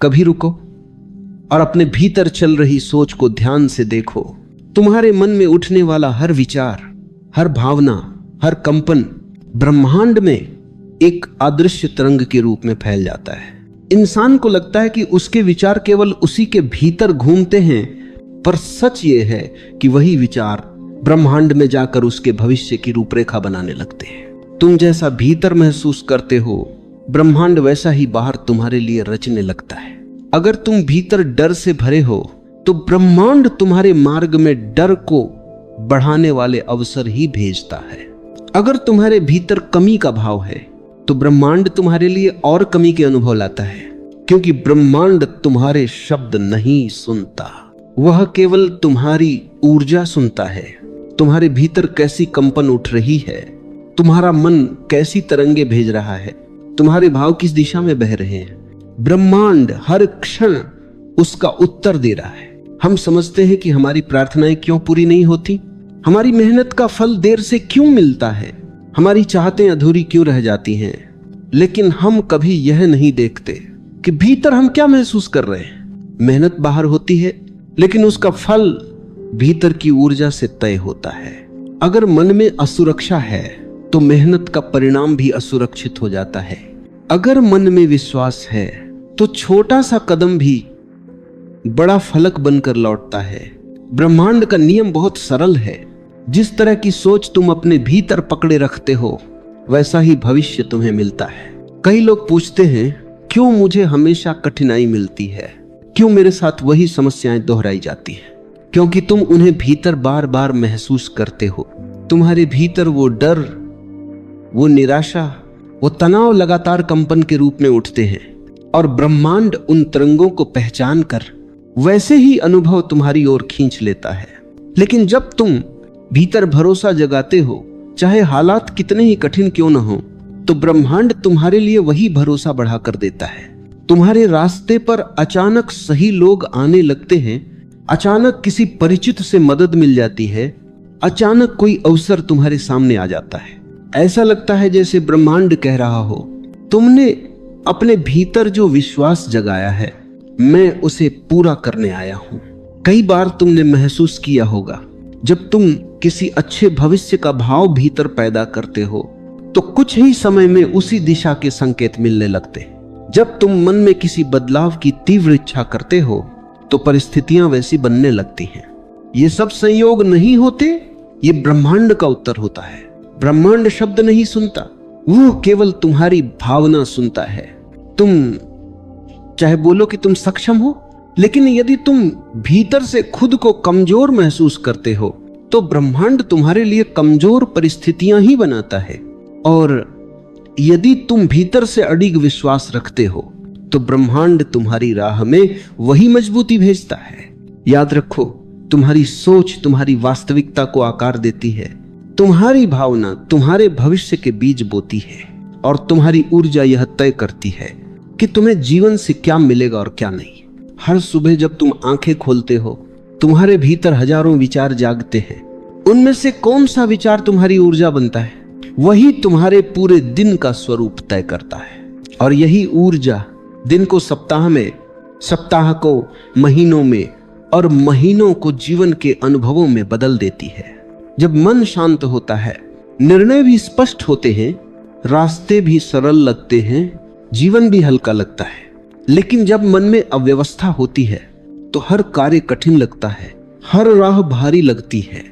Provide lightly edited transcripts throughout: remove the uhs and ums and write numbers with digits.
कभी रुको और अपने भीतर चल रही सोच को ध्यान से देखो। तुम्हारे मन में उठने वाला हर विचार, हर भावना, हर कंपन ब्रह्मांड में एक अदृश्य तरंग के रूप में फैल जाता है। इंसान को लगता है कि उसके विचार केवल उसी के भीतर घूमते हैं, पर सच ये है कि वही विचार ब्रह्मांड में जाकर उसके भविष्य की रूपरेखा बनाने लगते हैं। तुम जैसा भीतर महसूस करते हो, ब्रह्मांड वैसा ही बाहर तुम्हारे लिए रचने लगता है। अगर तुम भीतर डर से भरे हो तो ब्रह्मांड तुम्हारे मार्ग में डर को बढ़ाने वाले अवसर ही भेजता है। अगर तुम्हारे भीतर कमी का भाव है तो ब्रह्मांड तुम्हारे लिए और कमी के अनुभव लाता है, क्योंकि ब्रह्मांड तुम्हारे शब्द नहीं सुनता, वह केवल तुम्हारी ऊर्जा सुनता है। तुम्हारे भीतर कैसी कंपन उठ रही है, तुम्हारा मन कैसी तरंगे भेज रहा है, तुम्हारे भाव किस दिशा में बह रहे हैं, ब्रह्मांड हर क्षण उसका उत्तर दे रहा है। हम समझते हैं कि हमारी प्रार्थनाएं क्यों पूरी नहीं होती, हमारी मेहनत का फल देर से क्यों मिलता है, हमारी चाहतें अधूरी क्यों रह जाती हैं, लेकिन हम कभी यह नहीं देखते कि भीतर हम क्या महसूस कर रहे हैं। मेहनत बाहर होती है, लेकिन उसका फल भीतर की ऊर्जा से तय होता है। अगर मन में असुरक्षा है तो मेहनत का परिणाम भी असुरक्षित हो जाता है। अगर मन में विश्वास है तो छोटा सा कदम भी बड़ा फलक बनकर लौटता है। ब्रह्मांड का नियम बहुत सरल है। जिस तरह की सोच तुम अपने भीतर पकड़े रखते हो, वैसा ही भविष्य तुम्हें मिलता है। कई लोग पूछते हैं, क्यों मुझे हमेशा कठिनाई मिलती है, क्यों मेरे साथ वही समस्याएं दोहराई जाती हैं? क्योंकि तुम उन्हें भीतर बार बार महसूस करते हो। तुम्हारे भीतर वो डर, वो निराशा, वो तनाव लगातार कंपन के रूप में उठते हैं, और ब्रह्मांड उन तरंगों को पहचान कर वैसे ही अनुभव तुम्हारी ओर खींच लेता है। लेकिन जब तुम भीतर भरोसा जगाते हो, चाहे हालात कितने ही कठिन क्यों न हो, तो ब्रह्मांड तुम्हारे लिए वही भरोसा बढ़ा कर देता है। तुम्हारे रास्ते पर अचानक सही लोग आने लगते हैं, अचानक किसी परिचित से मदद मिल जाती है, अचानक कोई अवसर तुम्हारे सामने आ जाता है। ऐसा लगता है जैसे ब्रह्मांड कह रहा हो, तुमने अपने भीतर जो विश्वास जगाया है, मैं उसे पूरा करने आया हूं। कई बार तुमने महसूस किया होगा, जब तुम किसी अच्छे भविष्य का भाव भीतर पैदा करते हो तो कुछ ही समय में उसी दिशा के संकेत मिलने लगते। जब तुम मन में किसी बदलाव की तीव्र इच्छा करते हो तो परिस्थितियां वैसी बनने लगती हैं। ये सब संयोग नहीं होते, ये ब्रह्मांड का उत्तर होता है। ब्रह्मांड शब्द नहीं सुनता, वो केवल तुम्हारी भावना सुनता है। तुम चाहे बोलो कि तुम सक्षम हो, लेकिन यदि तुम भीतर से खुद को कमजोर महसूस करते हो तो ब्रह्मांड तुम्हारे लिए कमजोर परिस्थितियां ही बनाता है। और यदि तुम भीतर से अडिग विश्वास रखते हो तो ब्रह्मांड तुम्हारी राह में वही मजबूती भेजता है। याद रखो, तुम्हारी सोच तुम्हारी वास्तविकता को आकार देती है। तुम्हारी भावना तुम्हारे भविष्य के बीज बोती है, और तुम्हारी ऊर्जा यह तय करती है कि तुम्हें जीवन से क्या मिलेगा और क्या नहीं। हर सुबह जब तुम आंखें खोलते हो, तुम्हारे भीतर हजारों विचार जागते हैं। उनमें से कौन सा विचार तुम्हारी ऊर्जा बनता है, वही तुम्हारे पूरे दिन का स्वरूप तय करता है। और यही ऊर्जा दिन को सप्ताह में, सप्ताह को महीनों में, और महीनों को जीवन के अनुभवों में बदल देती है। जब मन शांत होता है, निर्णय भी स्पष्ट होते हैं, रास्ते भी सरल लगते हैं, जीवन भी हल्का लगता है। लेकिन जब मन में अव्यवस्था होती है तो हर कार्य कठिन लगता है, हर राह भारी लगती है।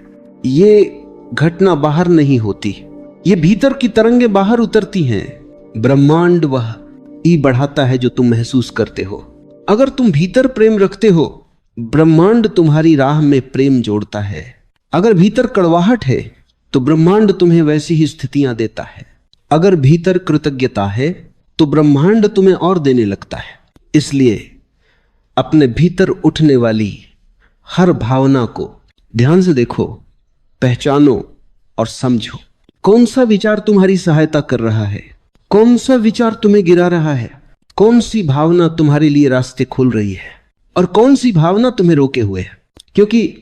ये घटना बाहर नहीं होती, ये भीतर की तरंगे बाहर उतरती हैं। ब्रह्मांड वह ई बढ़ाता है जो तुम महसूस करते हो। अगर तुम भीतर प्रेम रखते हो, ब्रह्मांड तुम्हारी राह में प्रेम जोड़ता है। अगर भीतर कड़वाहट है तो ब्रह्मांड तुम्हें वैसी ही स्थितियां देता है। अगर भीतर कृतज्ञता है तो ब्रह्मांड तुम्हें और देने लगता है। इसलिए अपने भीतर उठने वाली हर भावना को ध्यान से देखो, पहचानो और समझो। कौन सा विचार तुम्हारी सहायता कर रहा है, कौन सा विचार तुम्हें गिरा रहा है, कौन सी भावना तुम्हारे लिए रास्ते खोल रही है, और कौन सी भावना तुम्हें रोके हुए है। क्योंकि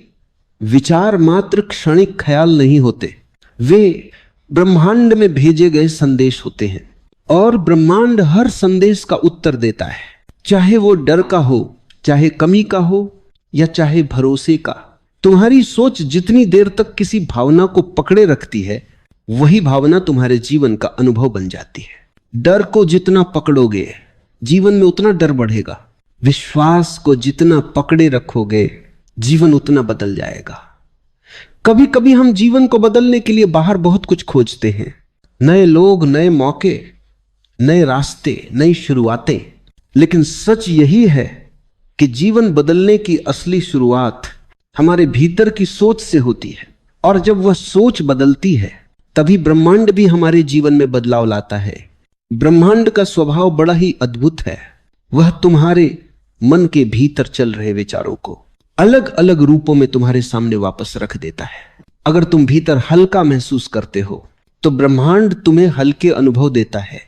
विचार मात्र क्षणिक ख्याल नहीं होते, वे ब्रह्मांड में भेजे गए संदेश होते हैं, और ब्रह्मांड हर संदेश का उत्तर देता है। चाहे वो डर का हो, चाहे कमी का हो, या चाहे भरोसे का। तुम्हारी सोच जितनी देर तक किसी भावना को पकड़े रखती है, वही भावना तुम्हारे जीवन का अनुभव बन जाती है। डर को जितना पकड़ोगे, जीवन में उतना डर बढ़ेगा। विश्वास को जितना पकड़े रखोगे, जीवन उतना बदल जाएगा। कभी कभी हम जीवन को बदलने के लिए बाहर बहुत कुछ खोजते हैं, नए लोग, नए मौके, नए रास्ते, नई शुरुआतें। लेकिन सच यही है कि जीवन बदलने की असली शुरुआत हमारे भीतर की सोच से होती है। और जब वह सोच बदलती है, तभी ब्रह्मांड भी हमारे जीवन में बदलाव लाता है। ब्रह्मांड का स्वभाव बड़ा ही अद्भुत है। वह तुम्हारे मन के भीतर चल रहे विचारों को अलग अलग रूपों में तुम्हारे सामने वापस रख देता है। अगर तुम भीतर हल्का महसूस करते हो, तो ब्रह्मांड तुम्हें हल्के अनुभव देता है।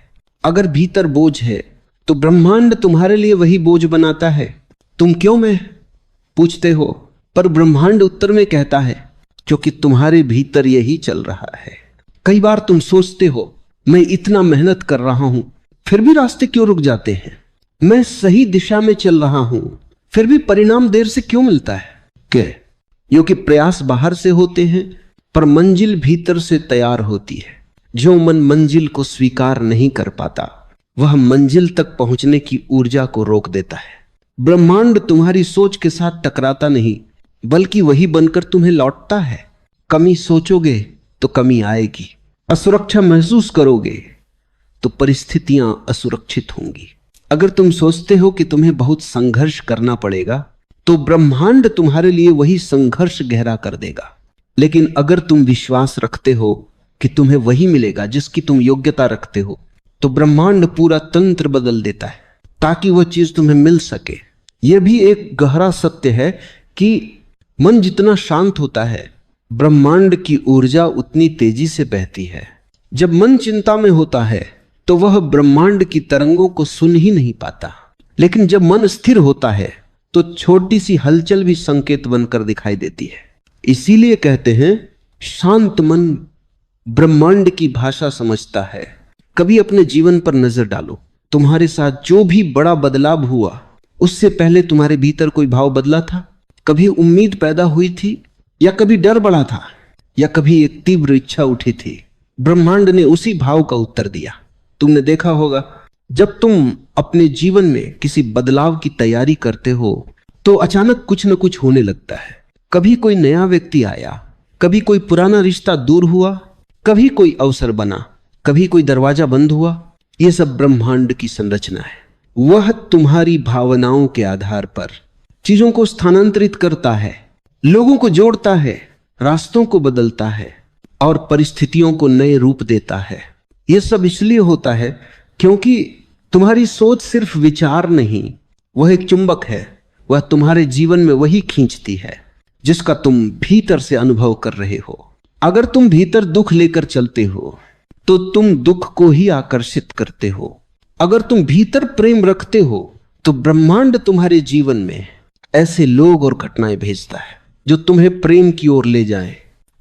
अगर भीतर बोझ है, तो ब्रह्मांड तुम्हारे लिए वही बोझ बनाता है। तुम क्यों मैं पूछते हो, पर ब्रह्मांड उत्तर में कहता है, क्योंकि तुम्हारे भीतर यही चल रहा है। कई बार तुम सोचते हो, मैं इतना मेहनत कर रहा हूं, फिर भी रास्ते क्यों रुक जाते हैं? मैं सही दिशा में चल रहा हूं, फिर भी परिणाम देर से क्यों मिलता है? क्योंकि प्रयास बाहर से होते हैं, पर मंजिल भीतर से तैयार होती है। जो मन मंजिल को स्वीकार नहीं कर पाता, वह मंजिल तक पहुंचने की ऊर्जा को रोक देता है। ब्रह्मांड तुम्हारी सोच के साथ टकराता नहीं, बल्कि वही बनकर तुम्हें लौटता है। कमी सोचोगे तो कमी आएगी, असुरक्षा महसूस करोगे तो परिस्थितियां असुरक्षित होंगी। अगर तुम सोचते हो कि तुम्हें बहुत संघर्ष करना पड़ेगा, तो ब्रह्मांड तुम्हारे लिए वही संघर्ष गहरा कर देगा। लेकिन अगर तुम विश्वास रखते हो कि तुम्हें वही मिलेगा जिसकी तुम योग्यता रखते हो, तो ब्रह्मांड पूरा तंत्र बदल देता है ताकि वह चीज तुम्हें मिल सके। यह भी एक गहरा सत्य है कि मन जितना शांत होता है, ब्रह्मांड की ऊर्जा उतनी तेजी से बहती है। जब मन चिंता में होता है, तो वह ब्रह्मांड की तरंगों को सुन ही नहीं पाता। लेकिन जब मन स्थिर होता है, तो छोटी सी हलचल भी संकेत बनकर दिखाई देती है। इसीलिए कहते हैं, शांत मन ब्रह्मांड की भाषा समझता है। कभी अपने जीवन पर नजर डालो, तुम्हारे साथ जो भी बड़ा बदलाव हुआ, उससे पहले तुम्हारे भीतर कोई भाव बदला था? कभी उम्मीद पैदा हुई थी, या कभी डर बढ़ा था, या कभी एक तीव्र इच्छा उठी थी? ब्रह्मांड ने उसी भाव का उत्तर दिया। तुमने देखा होगा, जब तुम अपने जीवन में किसी बदलाव की तैयारी करते हो, तो अचानक कुछ न कुछ होने लगता है। कभी कोई नया व्यक्ति आया, कभी कोई पुराना रिश्ता दूर हुआ, कभी कोई अवसर बना, कभी कोई दरवाजा बंद हुआ। यह सब ब्रह्मांड की संरचना है। वह तुम्हारी भावनाओं के आधार पर चीजों को स्थानांतरित करता है, लोगों को जोड़ता है, रास्तों को बदलता है और परिस्थितियों को नए रूप देता है। यह सब इसलिए होता है क्योंकि तुम्हारी सोच सिर्फ विचार नहीं, वह एक चुंबक है। वह तुम्हारे जीवन में वही खींचती है जिसका तुम भीतर से अनुभव कर रहे हो। अगर तुम भीतर दुख लेकर चलते हो, तो तुम दुख को ही आकर्षित करते हो। अगर तुम भीतर प्रेम रखते हो, तो ब्रह्मांड तुम्हारे जीवन में ऐसे लोग और घटनाएं भेजता है जो तुम्हें प्रेम की ओर ले जाएं।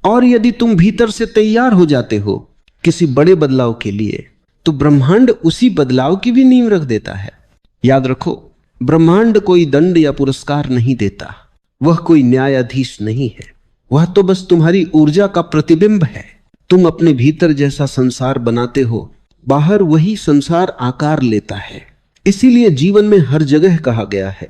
और यदि तुम भीतर से तैयार हो जाते हो किसी बड़े बदलाव के लिए, तो ब्रह्मांड उसी बदलाव की भी नींव रख देता है। याद रखो, ब्रह्मांड कोई दंड या पुरस्कार नहीं देता, वह कोई न्यायाधीश नहीं है। वह तो बस तुम्हारी ऊर्जा का प्रतिबिंब है। तुम अपने भीतर जैसा संसार बनाते हो, बाहर वही संसार आकार लेता है। इसीलिए जीवन में हर जगह कहा गया है,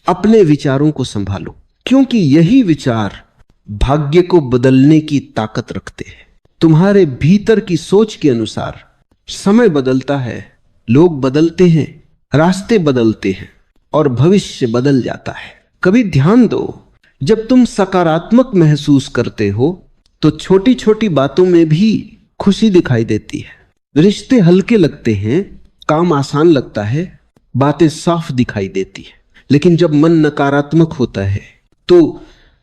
अपने विचारों को संभालो, क्योंकि यही विचार भाग्य को बदलने की ताकत रखते हैं। तुम्हारे भीतर की सोच के अनुसार समय बदलता है, लोग बदलते हैं, रास्ते बदलते हैं और भविष्य बदल जाता है। कभी ध्यान दो, जब तुम सकारात्मक महसूस करते हो, तो छोटी छोटी बातों में भी खुशी दिखाई देती है। रिश्ते हल्के लगते हैं, काम आसान लगता है, बातें साफ दिखाई देती है। लेकिन जब मन नकारात्मक होता है, तो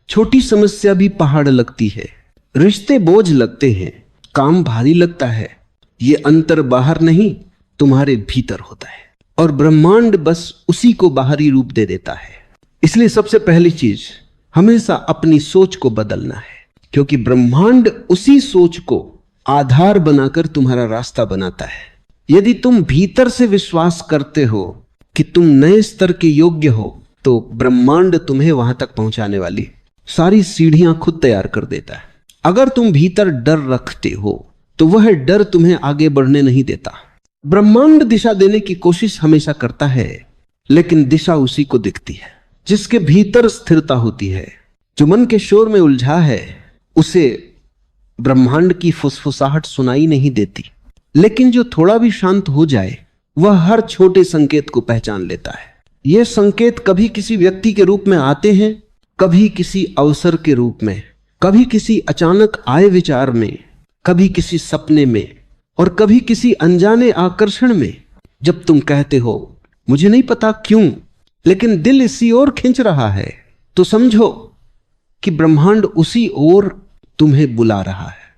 छोटी समस्या भी पहाड़ लगती है, रिश्ते बोझ लगते हैं, काम भारी लगता है। ये अंतर बाहर नहीं, तुम्हारे भीतर होता है, और ब्रह्मांड बस उसी को बाहरी रूप दे देता है। इसलिए सबसे पहली चीज, हमेशा अपनी सोच को बदलना है, क्योंकि ब्रह्मांड उसी सोच को आधार बनाकर तुम्हारा रास्ता बनाता है। यदि तुम भीतर से विश्वास करते हो कि तुम नए स्तर के योग्य हो, तो ब्रह्मांड तुम्हें वहां तक पहुंचाने वाली सारी सीढ़ियां खुद तैयार कर देता है। अगर तुम भीतर डर रखते हो तो वह डर तुम्हें आगे बढ़ने नहीं देता। ब्रह्मांड दिशा देने की कोशिश हमेशा करता है, लेकिन दिशा उसी को दिखती है जिसके भीतर स्थिरता होती है। जो मन के शोर में उलझा है उसे ब्रह्मांड की फुसफुसाहट सुनाई नहीं देती, लेकिन जो थोड़ा भी शांत हो जाए वह हर छोटे संकेत को पहचान लेता है। ये संकेत कभी किसी व्यक्ति के रूप में आते हैं, कभी किसी अवसर के रूप में, कभी किसी अचानक आए विचार में, कभी किसी सपने में, और कभी किसी अनजाने आकर्षण में। जब तुम कहते हो मुझे नहीं पता क्यों, लेकिन दिल इसी ओर खींच रहा है, तो समझो कि ब्रह्मांड उसी ओर तुम्हें बुला रहा है।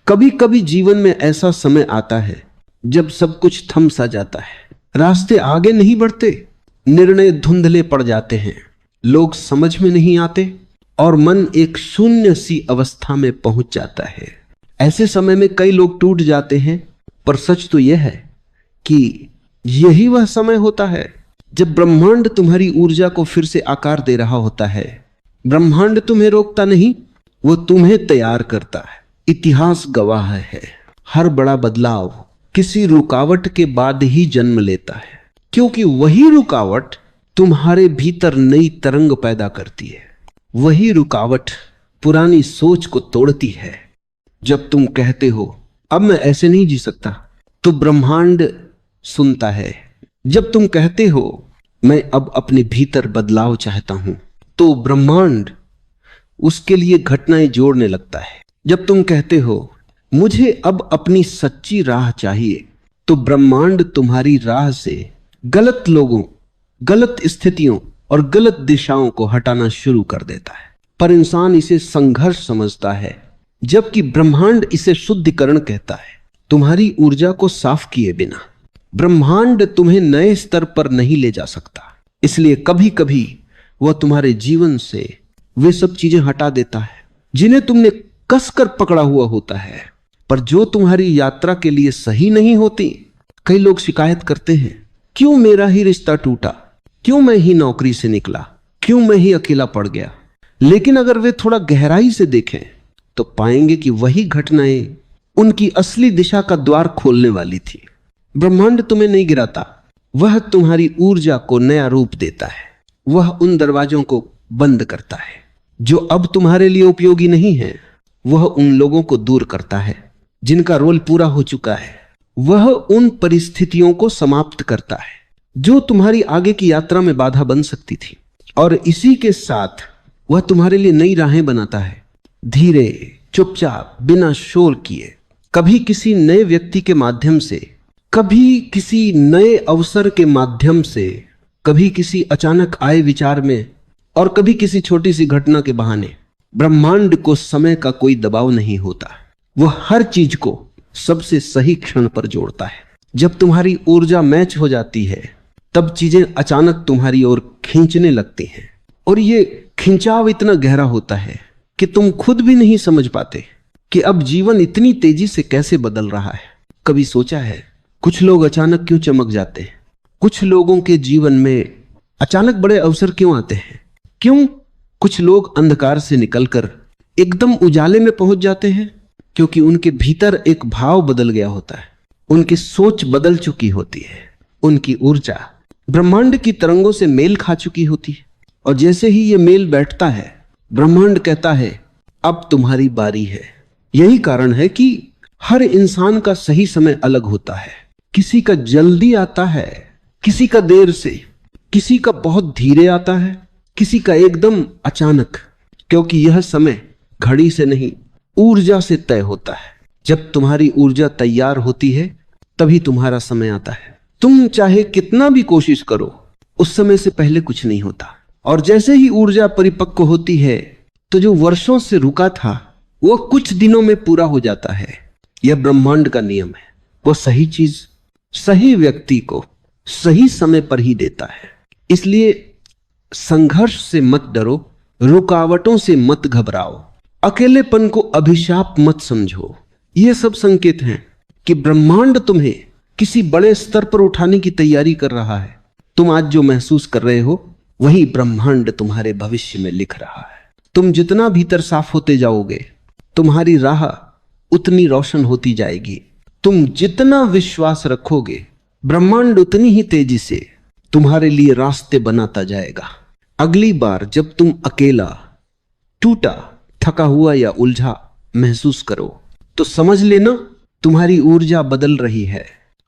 कभी कभी जीवन में ऐसा समय आता है जब सब कुछ थम सा जाता है, रास्ते आगे नहीं बढ़ते, निर्णय धुंधले पड़ जाते हैं, लोग समझ में नहीं आते और मन एक शून्य सी अवस्था में पहुंच जाता है। ऐसे समय में कई लोग टूट जाते हैं, पर सच तो यह है कि यही वह समय होता है जब ब्रह्मांड तुम्हारी ऊर्जा को फिर से आकार दे रहा होता है। ब्रह्मांड तुम्हें रोकता नहीं, वो तुम्हें तैयार करता है। इतिहास गवाह है, हर बड़ा बदलाव किसी रुकावट के बाद ही जन्म लेता है, क्योंकि वही रुकावट तुम्हारे भीतर नई तरंग पैदा करती है। वही रुकावट पुरानी सोच को तोड़ती है। जब तुम कहते हो अब मैं ऐसे नहीं जी सकता, तो ब्रह्मांड सुनता है। जब तुम कहते हो मैं अब अपने भीतर बदलाव चाहता हूं, तो ब्रह्मांड उसके लिए घटनाएं जोड़ने लगता है। जब तुम कहते हो मुझे अब अपनी सच्ची राह चाहिए, तो ब्रह्मांड तुम्हारी राह से गलत लोगों, गलत स्थितियों और गलत दिशाओं को हटाना शुरू कर देता है। पर इंसान इसे संघर्ष समझता है, जबकि ब्रह्मांड इसे शुद्धिकरण कहता है। तुम्हारी ऊर्जा को साफ किए बिना ब्रह्मांड तुम्हें नए स्तर पर नहीं ले जा सकता। इसलिए कभी कभी वह तुम्हारे जीवन से वे सब चीजें हटा देता है जिन्हें तुमने कसकर पकड़ा हुआ होता है, पर जो तुम्हारी यात्रा के लिए सही नहीं होती। कई लोग शिकायत करते हैं, क्यों मेरा ही रिश्ता टूटा, क्यों मैं ही नौकरी से निकला, क्यों मैं ही अकेला पड़ गया। लेकिन अगर वे थोड़ा गहराई से देखें तो पाएंगे कि वही घटनाएं उनकी असली दिशा का द्वार खोलने वाली थी। ब्रह्मांड तुम्हें नहीं गिराता, वह तुम्हारी ऊर्जा को नया रूप देता है। वह उन दरवाजों को बंद करता है जो अब तुम्हारे लिए उपयोगी नहीं है। वह उन लोगों को दूर करता है जिनका रोल पूरा हो चुका है। वह उन परिस्थितियों को समाप्त करता है जो तुम्हारी आगे की यात्रा में बाधा बन सकती थी, और इसी के साथ वह तुम्हारे लिए नई राहें बनाता है, धीरे, चुपचाप, बिना शोर किए। कभी किसी नए व्यक्ति के माध्यम से, कभी किसी नए अवसर के माध्यम से, कभी किसी अचानक आए विचार में, और कभी किसी छोटी सी घटना के बहाने। ब्रह्मांड को समय का कोई दबाव नहीं होता, वह हर चीज को सबसे सही क्षण पर जोड़ता है। जब तुम्हारी ऊर्जा मैच हो जाती है, तब चीजें अचानक तुम्हारी ओर खींचने लगती हैं, और ये खिंचाव इतना गहरा होता है कि तुम खुद भी नहीं समझ पाते कि अब जीवन इतनी तेजी से कैसे बदल रहा है। कभी सोचा है कुछ लोग अचानक क्यों चमक जाते हैं? कुछ लोगों के जीवन में अचानक बड़े अवसर क्यों आते हैं? क्यों कुछ लोग अंधकार से निकलकर एकदम उजाले में पहुंच जाते हैं? क्योंकि उनके भीतर एक भाव बदल गया होता है, उनकी सोच बदल चुकी होती है, उनकी ऊर्जा ब्रह्मांड की तरंगों से मेल खा चुकी होती है। और जैसे ही ये मेल बैठता है, ब्रह्मांड कहता है अब तुम्हारी बारी है। यही कारण है कि हर इंसान का सही समय अलग होता है। किसी का जल्दी आता है, किसी का देर से, किसी का बहुत धीरे आता है, किसी का एकदम अचानक, क्योंकि यह समय घड़ी से नहीं, ऊर्जा से तय होता है। जब तुम्हारी ऊर्जा तैयार होती है, तभी तुम्हारा समय आता है। तुम चाहे कितना भी कोशिश करो, उस समय से पहले कुछ नहीं होता। और जैसे ही ऊर्जा परिपक्व होती है, तो जो वर्षों से रुका था वो कुछ दिनों में पूरा हो जाता है। यह ब्रह्मांड का नियम है। वो सही चीज सही व्यक्ति को सही समय पर ही देता है। इसलिए संघर्ष से मत डरो, रुकावटों से मत घबराओ, अकेलेपन को अभिशाप मत समझो। ये सब संकेत हैं कि ब्रह्मांड तुम्हें किसी बड़े स्तर पर उठाने की तैयारी कर रहा है। तुम आज जो महसूस कर रहे हो वही ब्रह्मांड तुम्हारे भविष्य में लिख रहा है। तुम जितना भीतर साफ होते जाओगे, तुम्हारी राह उतनी रोशन होती जाएगी। तुम जितना विश्वास रखोगे, ब्रह्मांड उतनी ही तेजी से तुम्हारे लिए रास्ते बनाता जाएगा। अगली बार जब तुम अकेला, टूटा, थका हुआ या उलझा महसूस करो तो समझ लेना तुम्हारी ऊर्जा बदल रही है,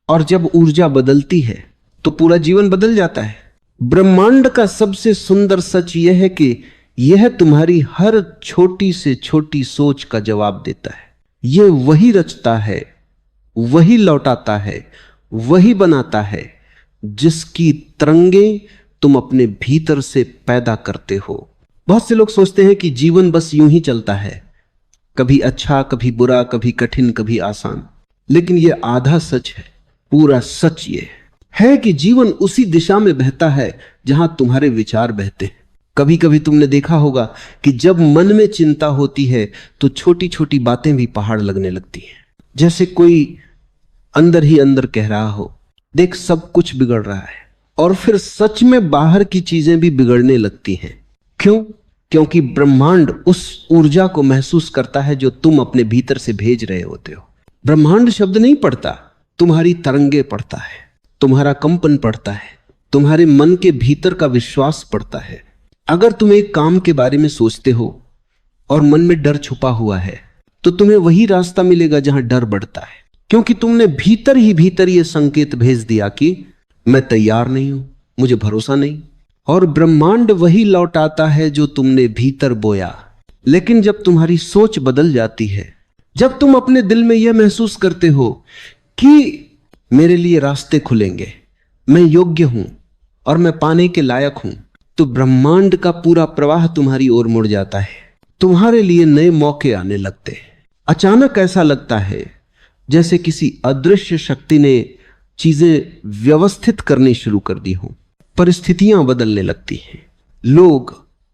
और जब ऊर्जा बदलती है तो पूरा जीवन बदल जाता है। ब्रह्मांड का सबसे सुंदर सच यह है कि यह तुम्हारी हर छोटी से छोटी सोच का जवाब देता है। यह वही रचता है, वही लौटाता है, वही बनाता है जिसकी तरंगे तुम अपने भीतर से पैदा करते हो। बहुत से लोग सोचते हैं कि जीवन बस यूं ही चलता है, कभी अच्छा, कभी बुरा, कभी कठिन, कभी आसान। लेकिन यह आधा सच है। पूरा सच ये है कि जीवन उसी दिशा में बहता है जहां तुम्हारे विचार बहते हैं। कभी कभी तुमने देखा होगा कि जब मन में चिंता होती है तो छोटी छोटी बातें भी पहाड़ लगने लगती हैं। जैसे कोई अंदर ही अंदर कह रहा हो, देख सब कुछ बिगड़ रहा है, और फिर सच में बाहर की चीजें भी बिगड़ने लगती हैं। क्यों? क्योंकि ब्रह्मांड उस ऊर्जा को महसूस करता है जो तुम अपने भीतर से भेज रहे होते हो। ब्रह्मांड शब्द नहीं पढ़ता, तुम्हारी तरंगे पढ़ता है, तुम्हारा कंपन पढ़ता है, तुम्हारे मन के भीतर का विश्वास पढ़ता है। अगर तुम एक काम के बारे में सोचते हो और मन में डर छुपा हुआ है तो तुम्हें वही रास्ता मिलेगा जहां डर बढ़ता है, क्योंकि तुमने भीतर ही भीतर यह संकेत भेज दिया कि मैं तैयार नहीं हूं, मुझे भरोसा नहीं। और ब्रह्मांड वही लौटाता है जो तुमने भीतर बोया। लेकिन जब तुम्हारी सोच बदल जाती है, जब तुम अपने दिल में यह महसूस करते हो कि मेरे लिए रास्ते खुलेंगे, मैं योग्य हूं और मैं पाने के लायक हूं, तो ब्रह्मांड का पूरा प्रवाह तुम्हारी ओर मुड़ जाता है। तुम्हारे लिए नए मौके आने लगते हैं। अचानक ऐसा लगता है जैसे किसी अदृश्य शक्ति ने चीजें व्यवस्थित करनी शुरू कर दी हो। परिस्थितियां बदलने लगती हैं, लोग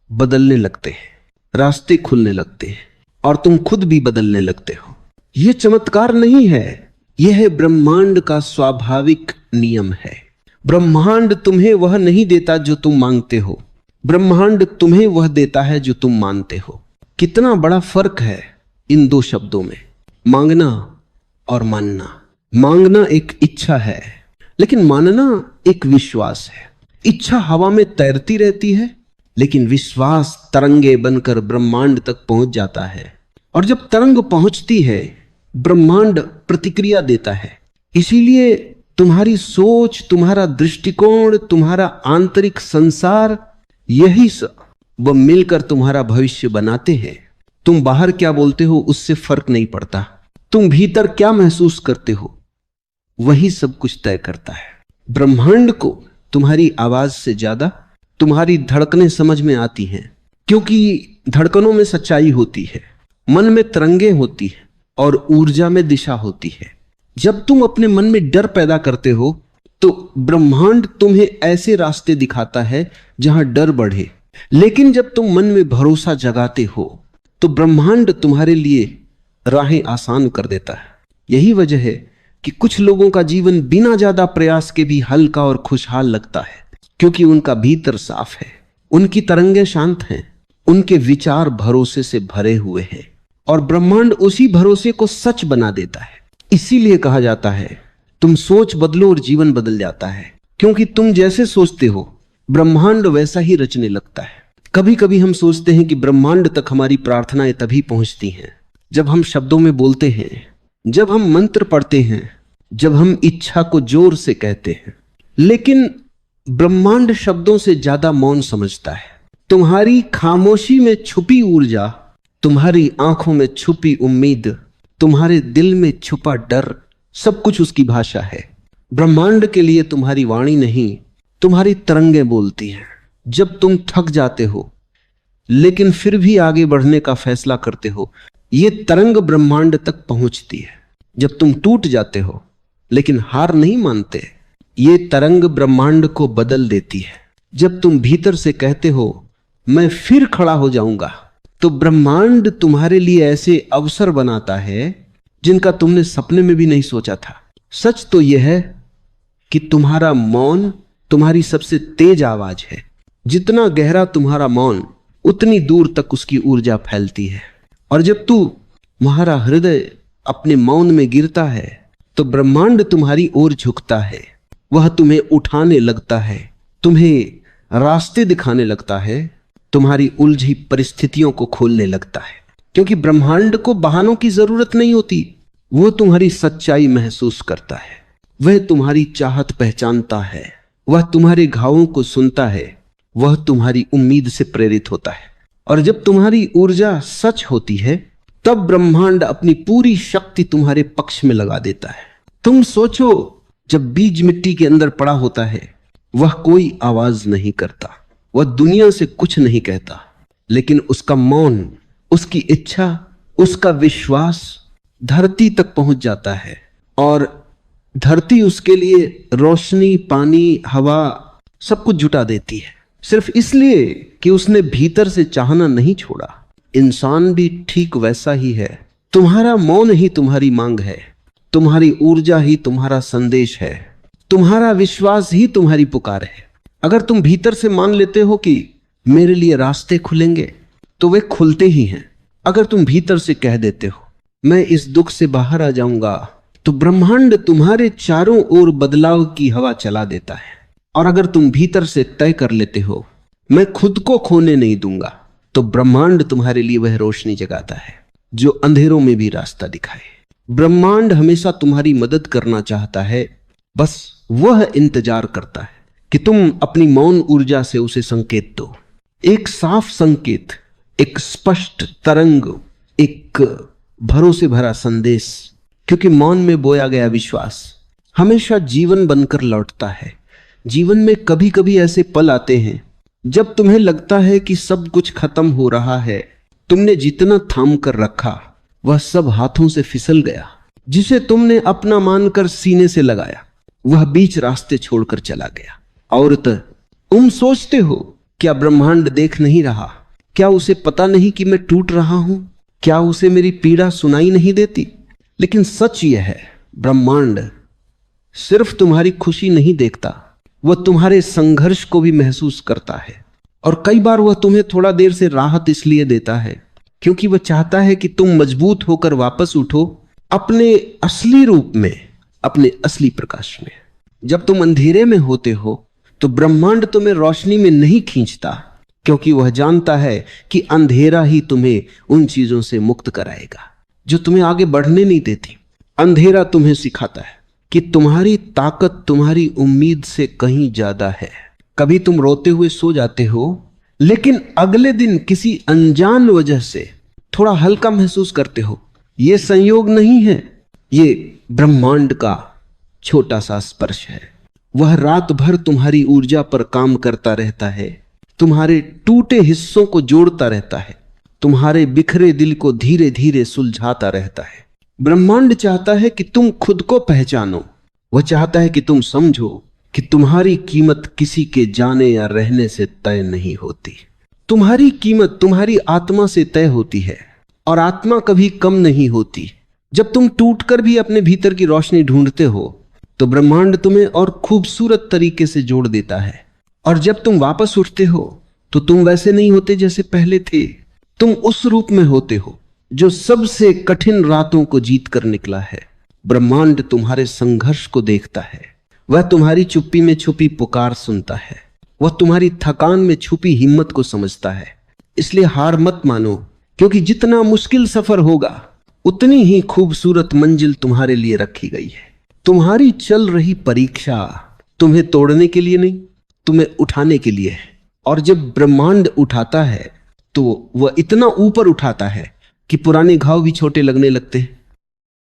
बदलने लगते हैं, रास्ते खुलने लगते हैं, और तुम खुद भी बदलने लगते हो। यह चमत्कार नहीं है, यह है ब्रह्मांड का स्वाभाविक नियम है। ब्रह्मांड तुम्हें वह नहीं देता जो तुम मांगते हो, ब्रह्मांड तुम्हें वह देता है जो तुम मानते हो। कितना बड़ा फर्क है इन दो शब्दों में, मांगना और मानना। मांगना एक इच्छा है, लेकिन मानना एक विश्वास है। इच्छा हवा में तैरती रहती है, लेकिन विश्वास तरंगे बनकर ब्रह्मांड तक पहुंच जाता है। और जब तरंग पहुंचती है, ब्रह्मांड प्रतिक्रिया देता है। इसीलिए तुम्हारी सोच, तुम्हारा दृष्टिकोण, तुम्हारा आंतरिक संसार, यही सब वह मिलकर तुम्हारा भविष्य बनाते हैं। तुम बाहर क्या बोलते हो उससे फर्क नहीं पड़ता, तुम भीतर क्या महसूस करते हो वही सब कुछ तय करता है। ब्रह्मांड को तुम्हारी आवाज से ज्यादा तुम्हारी धड़कनें समझ में आती हैं, क्योंकि धड़कनों में सच्चाई होती है, मन में तरंगे होती है और ऊर्जा में दिशा होती है। जब तुम अपने मन में डर पैदा करते हो तो ब्रह्मांड तुम्हें ऐसे रास्ते दिखाता है जहां डर बढ़े। लेकिन जब तुम मन में भरोसा जगाते हो तो ब्रह्मांड तुम्हारे लिए राहें आसान कर देता है। यही वजह है कि कुछ लोगों का जीवन बिना ज्यादा प्रयास के भी हल्का और खुशहाल लगता है, क्योंकि उनका भीतर साफ है, उनकी तरंगे शांत हैं, उनके विचार भरोसे से भरे हुए हैं, और ब्रह्मांड उसी भरोसे को सच बना देता है। इसीलिए कहा जाता है तुम सोच बदलो और जीवन बदल जाता है, क्योंकि तुम जैसे सोचते हो ब्रह्मांड वैसा ही रचने लगता है। कभी कभी हम सोचते हैं कि ब्रह्मांड तक हमारी प्रार्थनाएं तभी पहुंचती हैं जब हम शब्दों में बोलते हैं, जब हम मंत्र पढ़ते हैं, जब हम इच्छा को जोर से कहते हैं। लेकिन ब्रह्मांड शब्दों से ज्यादा मौन समझता है। तुम्हारी खामोशी में छुपी ऊर्जा, तुम्हारी आंखों में छुपी उम्मीद, तुम्हारे दिल में छुपा डर, सब कुछ उसकी भाषा है। ब्रह्मांड के लिए तुम्हारी वाणी नहीं, तुम्हारी तरंगे बोलती हैं। जब तुम थक जाते हो लेकिन फिर भी आगे बढ़ने का फैसला करते हो, ये तरंग ब्रह्मांड तक पहुंचती है। जब तुम टूट जाते हो लेकिन हार नहीं मानते, ये तरंग ब्रह्मांड को बदल देती है। जब तुम भीतर से कहते हो मैं फिर खड़ा हो जाऊंगा, तो ब्रह्मांड तुम्हारे लिए ऐसे अवसर बनाता है जिनका तुमने सपने में भी नहीं सोचा था। सच तो यह है कि तुम्हारा मौन तुम्हारी सबसे तेज आवाज है। जितना गहरा तुम्हारा मौन, उतनी दूर तक उसकी ऊर्जा फैलती है। और जब तुम्हारा हृदय अपने मौन में गिरता है तो ब्रह्मांड तुम्हारी ओर झुकता है। वह तुम्हें उठाने लगता है, तुम्हें रास्ते दिखाने लगता है, तुम्हारी उलझी परिस्थितियों को खोलने लगता है। क्योंकि ब्रह्मांड को बहानों की जरूरत नहीं होती, वो तुम्हारी सच्चाई महसूस करता है, वह तुम्हारी चाहत पहचानता है, वह तुम्हारे घावों को सुनता है, वह तुम्हारी उम्मीद से प्रेरित होता है। और जब तुम्हारी ऊर्जा सच होती है तब ब्रह्मांड अपनी पूरी शक्ति तुम्हारे पक्ष में लगा देता है। तुम सोचो, जब बीज मिट्टी के अंदर पड़ा होता है वह कोई आवाज नहीं करता, वह दुनिया से कुछ नहीं कहता, लेकिन उसका मौन, उसकी इच्छा, उसका विश्वास धरती तक पहुंच जाता है। और धरती उसके लिए रोशनी, पानी, हवा सब कुछ जुटा देती है, सिर्फ इसलिए कि उसने भीतर से चाहना नहीं छोड़ा। इंसान भी ठीक वैसा ही है। तुम्हारा मौन ही तुम्हारी मांग है, तुम्हारी ऊर्जा ही तुम्हारा संदेश है, तुम्हारा विश्वास ही तुम्हारी पुकार है। अगर तुम भीतर से मान लेते हो कि मेरे लिए रास्ते खुलेंगे, तो वे खुलते ही हैं। अगर तुम भीतर से कह देते हो मैं इस दुख से बाहर आ जाऊंगा, तो ब्रह्मांड तुम्हारे चारों ओर बदलाव की हवा चला देता है। और अगर तुम भीतर से तय कर लेते हो मैं खुद को खोने नहीं दूंगा, तो ब्रह्मांड तुम्हारे लिए वह रोशनी जगाता है जो अंधेरों में भी रास्ता दिखाए। ब्रह्मांड हमेशा तुम्हारी मदद करना चाहता है, बस वह इंतजार करता है कि तुम अपनी मौन ऊर्जा से उसे संकेत दो। एक साफ संकेत, एक स्पष्ट तरंग, एक भरोसे भरा संदेश। क्योंकि मौन में बोया गया विश्वास हमेशा जीवन बनकर लौटता है। जीवन में कभी कभी ऐसे पल आते हैं जब तुम्हें लगता है कि सब कुछ खत्म हो रहा है, तुमने जितना थाम कर रखा वह सब हाथों से फिसल गया। जिसे तुमने अपना मानकर सीने से लगाया वह बीच रास्ते छोड़कर चला गया। और तुम सोचते हो क्या ब्रह्मांड देख नहीं रहा? क्या उसे पता नहीं कि मैं टूट रहा हूं? क्या उसे मेरी पीड़ा सुनाई नहीं देती? लेकिन सच यह है, ब्रह्मांड सिर्फ तुम्हारी खुशी नहीं देखता, वह तुम्हारे संघर्ष को भी महसूस करता है। और कई बार वह तुम्हें थोड़ा देर से राहत इसलिए देता है क्योंकि वह चाहता है कि तुम मजबूत होकर वापस उठो अपने असली रूप में, अपने असली प्रकाश में। जब तुम अंधेरे में होते हो तो ब्रह्मांड तुम्हें रोशनी में नहीं खींचता, क्योंकि वह जानता है कि अंधेरा ही तुम्हें उन चीजों से मुक्त कराएगा जो तुम्हें आगे बढ़ने नहीं देती। अंधेरा तुम्हें सिखाता है कि तुम्हारी ताकत तुम्हारी उम्मीद से कहीं ज्यादा है। कभी तुम रोते हुए सो जाते हो, लेकिन अगले दिन किसी अनजान वजह से थोड़ा हल्का महसूस करते हो। यह संयोग नहीं है, ये ब्रह्मांड का छोटा सा स्पर्श है। वह रात भर तुम्हारी ऊर्जा पर काम करता रहता है, तुम्हारे टूटे हिस्सों को जोड़ता रहता है, तुम्हारे बिखरे दिल को धीरे धीरे सुलझाता रहता है। ब्रह्मांड चाहता है कि तुम खुद को पहचानो। वह चाहता है कि तुम समझो कि तुम्हारी कीमत किसी के जाने या रहने से तय नहीं होती। तुम्हारी कीमत तुम्हारी आत्मा से तय होती है, और आत्मा कभी कम नहीं होती। जब तुम टूटकर भी अपने भीतर की रोशनी ढूंढते हो तो ब्रह्मांड तुम्हें और खूबसूरत तरीके से जोड़ देता है। और जब तुम वापस उठते हो तो तुम वैसे नहीं होते जैसे पहले थे। तुम उस रूप में होते हो जो सबसे कठिन रातों को जीत कर निकला है। ब्रह्मांड तुम्हारे संघर्ष को देखता है, वह तुम्हारी चुप्पी में छुपी पुकार सुनता है, वह तुम्हारी थकान में छुपी हिम्मत को समझता है। इसलिए हार मत मानो, क्योंकि जितना मुश्किल सफर होगा उतनी ही खूबसूरत मंजिल तुम्हारे लिए रखी गई है। तुम्हारी चल रही परीक्षा तुम्हें तोड़ने के लिए नहीं, तुम्हें उठाने के लिए है। और जब ब्रह्मांड उठाता है तो वह इतना ऊपर उठाता है कि पुराने घाव भी छोटे लगने लगते हैं।